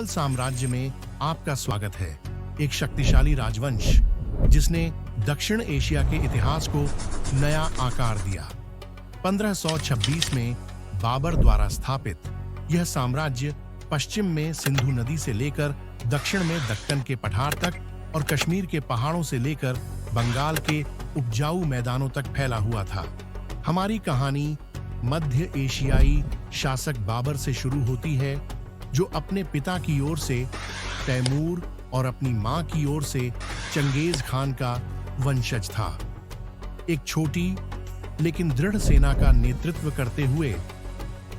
मुगल साम्राज्य में आपका स्वागत है। एक शक्तिशाली राजवंश जिसने दक्षिण एशिया के इतिहास को नया आकार दिया। 1526 में बाबर द्वारा स्थापित यह साम्राज्य पश्चिम में सिंधु नदी से लेकर दक्षिण में दक्कन के पठार तक और कश्मीर के पहाड़ों से लेकर बंगाल के उपजाऊ मैदानों तक फैला हुआ था। हमारी कहानी मध्य एशियाई शासक बाबर से शुरू होती है, जो अपने पिता की ओर से तैमूर और अपनी मां की ओर से चंगेज खान का वंशज था। एक छोटी लेकिन दृढ़ सेना का नेतृत्व करते हुए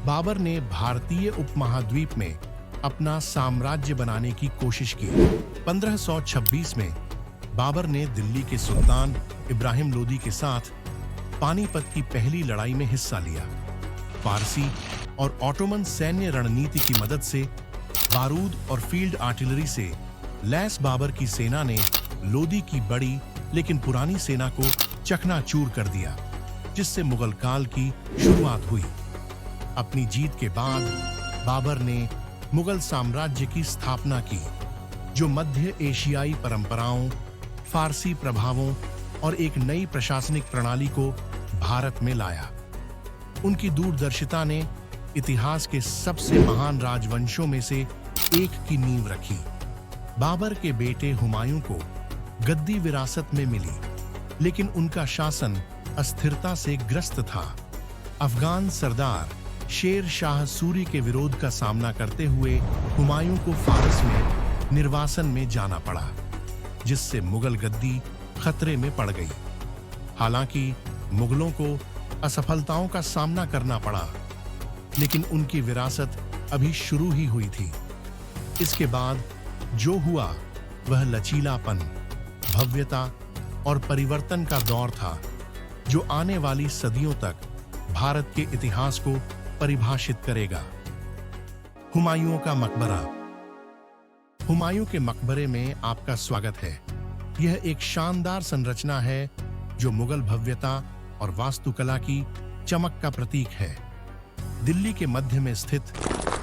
बाबर ने भारतीय उपमहाद्वीप में अपना साम्राज्य बनाने की कोशिश की। 1526 में बाबर ने दिल्ली के सुल्तान इब्राहिम लोदी के साथ पानीपत की पहली लड़ाई में हिस्सा लिया। फारसी और ऑटोमन सैन्य रणनीति की मदद से बारूद और फील्ड आर्टिलरी से लैस बाबर की सेना ने लोदी की बड़ी लेकिन पुरानी सेना को चकनाचूर कर दिया, जिससे मुगल काल की शुरुआत हुई। अपनी जीत के बाद बाबर ने मुगल साम्राज्य की स्थापना की, जो मध्य एशियाई परंपराओं, फारसी प्रभावों और एक नई प्रशासनिक प्रणाली को भारत में लाया। उनकी दूरदर्शिता ने इतिहास के सबसे महान राजवंशों में से एक की नींव रखी। बाबर के बेटे हुमायूं को गद्दी विरासत में मिली, लेकिन उनका शासन अस्थिरता से ग्रस्त था। अफगान सरदार शेर शाह सूरी के विरोध का सामना करते हुए हुमायूं को फारस में निर्वासन में जाना पड़ा, जिससे मुगल गद्दी खतरे में पड़ गई। हालांकि मुगलों को असफलताओं का सामना करना पड़ा, लेकिन उनकी विरासत अभी शुरू ही हुई थी। इसके बाद जो हुआ वह लचीलापन, भव्यता और परिवर्तन का दौर था, जो आने वाली सदियों तक भारत के इतिहास को परिभाषित करेगा। हुमायूं का मकबरा। हुमायूं के मकबरे में आपका स्वागत है। यह एक शानदार संरचना है जो मुगल भव्यता और वास्तुकला की चमक का प्रतीक है। दिल्ली के मध्य में स्थित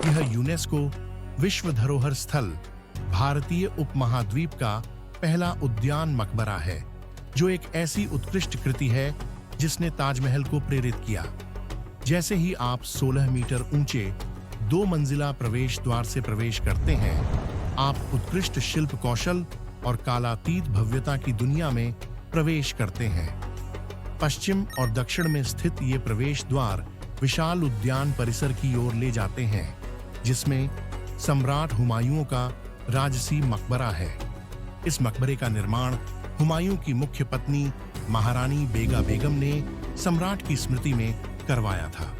यह यूनेस्को विश्व धरोहर स्थल भारतीय उपमहाद्वीप का पहला उद्यान मकबरा है, जो एक ऐसी उत्कृष्ट कृति है जिसने ताजमहल को प्रेरित किया। जैसे ही आप 16 मीटर ऊंचे 2 मंजिला प्रवेश द्वार से प्रवेश करते हैं, आप उत्कृष्ट शिल्प कौशल और कालातीत भव्यता की दुनिया में प्रवेश करते हैं। पश्चिम और दक्षिण में स्थित ये प्रवेश द्वार विशाल उद्यान परिसर की ओर ले जाते हैं, जिसमें सम्राट हुमायूं का राजसी मकबरा है। इस मकबरे का निर्माण हुमायूं की मुख्य पत्नी महारानी बेगा बेगम ने सम्राट की स्मृति में करवाया था।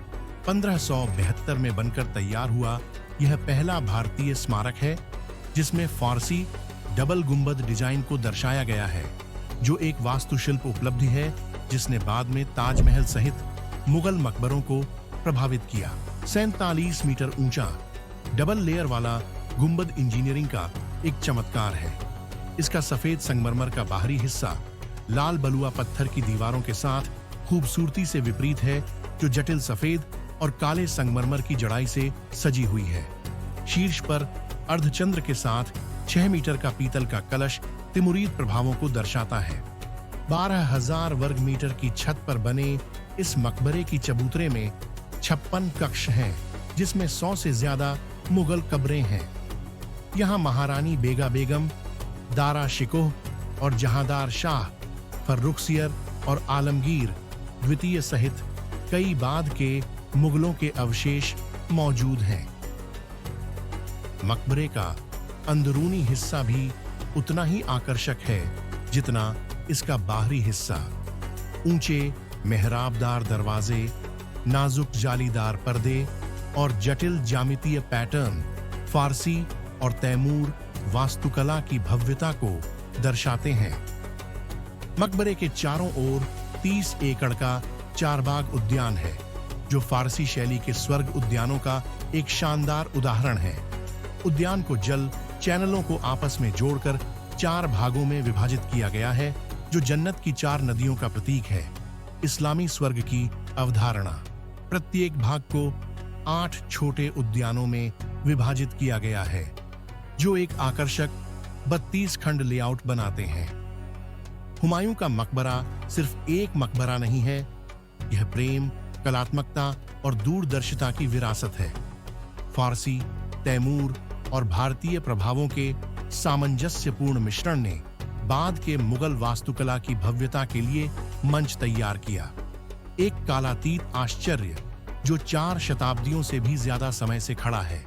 1572 में बनकर तैयार हुआ यह पहला भारतीय स्मारक है जिसमें फारसी डबल गुंबद डिजाइन को दर्शाया गया है, जो एक वास्तुशिल्प उपलब्धि है जिसने बाद में ताजमहल सहित मुगल मकबरों को प्रभावित किया। 47 मीटर ऊंचा डबल लेयर वाला गुंबद इंजीनियरिंग का एक चमत्कार है। इसका सफेद संगमरमर का बाहरी हिस्सा लाल बलुआ पत्थर की दीवारों के साथ खूबसूरती से विपरीत है, जो जटिल सफेद और काले संगमरमर की जड़ाई से सजी हुई है। शीर्ष पर अर्धचंद्र के साथ 6 मीटर का पीतल का कलश तिमुरीद प्रभावों को दर्शाता है। 12,000 वर्ग मीटर की छत पर बने इस मकबरे की चबूतरे में 56 कक्ष हैं, जिसमें 100 से ज्यादा मुगल कब्रें हैं। यहाँ महारानी बेगा बेगम, दारा शिकोह और जहांदार शाह, फर्रुखसियर और आलमगीर द्वितीय सहित कई बाद के मुगलों के अवशेष मौजूद हैं। मकबरे का अंदरूनी हिस्सा भी उतना ही आकर्षक है जितना इसका बाहरी हिस्सा। ऊंचे मेहराबदार दरवाजे, नाजुक जालीदार पर्दे और जटिल ज्यामितीय पैटर्न फारसी और तैमूर वास्तुकला की भव्यता को दर्शाते हैं। मकबरे के चारों ओर 30 एकड़ का चारबाग उद्यान है, जो फारसी शैली के स्वर्ग उद्यानों का एक शानदार उदाहरण है। उद्यान को जल चैनलों को आपस में जोड़कर 4 भागों में विभाजित किया गया है, जो जन्नत की 4 नदियों का प्रतीक है। इस्लामी स्वर्ग की अवधारणा। प्रत्येक भाग को 8 छोटे उद्यानों में विभाजित किया गया है, जो एक आकर्षक 32 खंड लेआउट बनाते हैं। हुमायूं का मकबरा सिर्फ एक मकबरा नहीं है, यह प्रेम, कलात्मकता और दूरदर्शिता की विरासत है। फारसी, तैमूर और भारतीय प्रभावों के सामंजस्यपूर्ण मिश्रण ने बाद के मुगल वास्तुकला की भव्यता के लिए मंच तैयार किया। एक कालातीत आश्चर्य जो 4 शताब्दियों से भी ज्यादा समय से खड़ा है।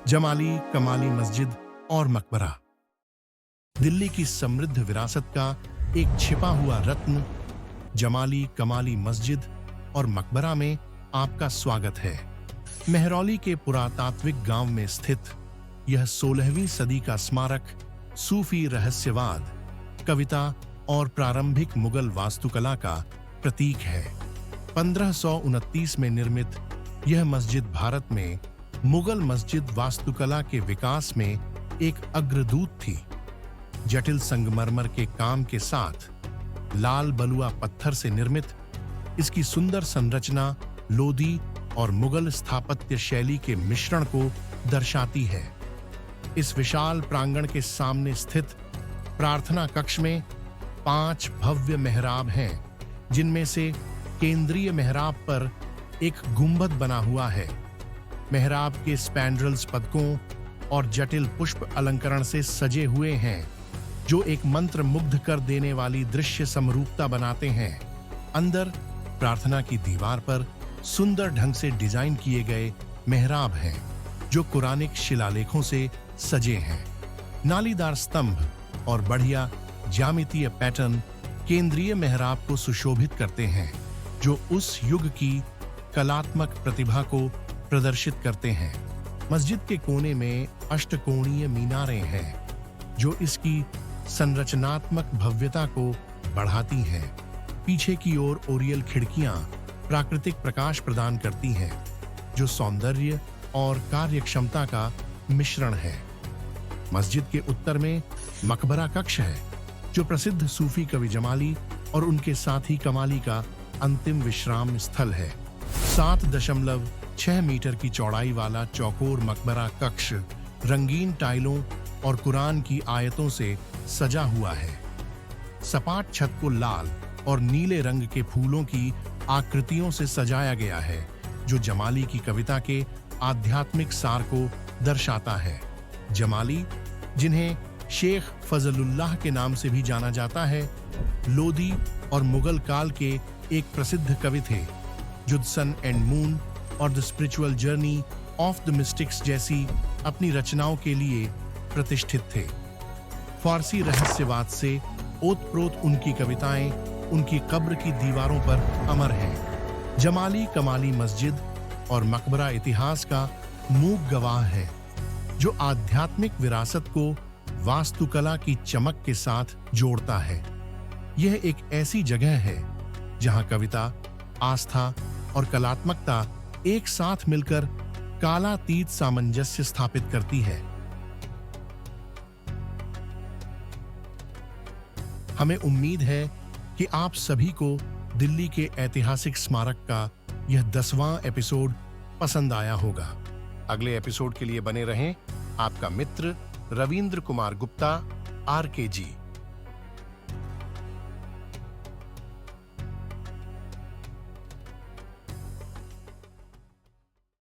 जमाली कमाली मस्जिद और मकबरा दिल्ली की समृद्ध विरासत का एक छिपा हुआ रत्न। जमाली कमाली मस्जिद और मकबरा में आपका स्वागत है। मेहरौली के पुरातात्विक गांव में स्थित यह 16वीं सदी का स्मारक सूफी रहस्यवाद, कविता और प्रारंभिक मुगल वास्तुकला का प्रतीक है। 1529 में निर्मित यह मस्जिद भारत में मुगल मस्जिद वास्तुकला के विकास में एक अग्रदूत थी। जटिल संगमरमर के काम के साथ लाल बलुआ पत्थर से निर्मित इसकी सुंदर संरचना लोदी और मुगल स्थापत्य शैली के मिश्रण को दर्शाती है। इस विशाल प्रांगण के सामने स्थित प्रार्थना कक्ष में 5 भव्य मेहराब हैं, जिनमें से केंद्रीय मेहराब पर एक गुंबद बना हुआ है। मेहराब के स्पैंड्रल्स पदकों और जटिल पुष्प अलंकरण से सजे हुए हैं, जो एक मंत्र मुग्ध कर देने वाली दृश्य समरूपता बनाते हैं। अंदर प्रार्थना की दीवार पर सुंदर ढंग से डिजाइन किए गए मेहराब हैं, जो कुरानिक शिलालेखों से सजे हैं। नालीदार स्तंभ और बढ़िया ज्यामितीय पैटर्न केंद्रीय मेहराब को सुशोभित करते हैं, जो उस युग की कलात्मक प्रतिभा को प्रदर्शित करते हैं। मस्जिद के कोने में अष्टकोणीय मीनारें हैं, जो इसकी संरचनात्मक भव्यता को बढ़ाती हैं। पीछे की ओर ओरियल खिड़कियां प्राकृतिक प्रकाश प्रदान करती हैं, जो सौंदर्य और कार्यक्षमता का मिश्रण है। मस्जिद के उत्तर में मकबरा कक्ष है, जो प्रसिद्ध सूफी कवि जमाली और उनके साथी कमाली का अंतिम विश्राम स्थल है। 7.6 मीटर की चौड़ाई वाला चौकोर मकबरा कक्ष रंगीन टाइलों और कुरान की आयतों से सजा हुआ है। सपाट छत को लाल और नीले रंग के फूलों की आकृतियों से सजाया गया है, जो जमाली की कविता के आध्यात्मिक सार को दर्शाता है। जमाली, जिन्हें शेख फजलुल्लाह के नाम से भी जाना जाता है, लोदी और मुगल काल के एक प्रसिद्ध कवि थे। जुदसन एंड मून और the spiritual journey of the mystics जैसी अपनी रचनाओं के लिए प्रतिष्ठित थे। फारसी रहस्यवाद से ओतप्रोत उनकी कविताएं उनकी कब्र की दीवारों पर अमर हैं। जमाली कमाली मस्जिद और मकबरा इतिहास का मूक गवाह है, जो आध्यात्मिक विरासत को वास्तुकला की चमक के साथ जोड़ता है। यह एक ऐसी जगह है जहां कविता, आस्था और कलात्मकता एक साथ मिलकर कालातीत सामंजस्य स्थापित करती है। हमें उम्मीद है कि आप सभी को दिल्ली के ऐतिहासिक स्मारक का यह 10वां एपिसोड पसंद आया होगा। अगले एपिसोड के लिए बने रहें। आपका मित्र रविंद्र कुमार गुप्ता, RKG।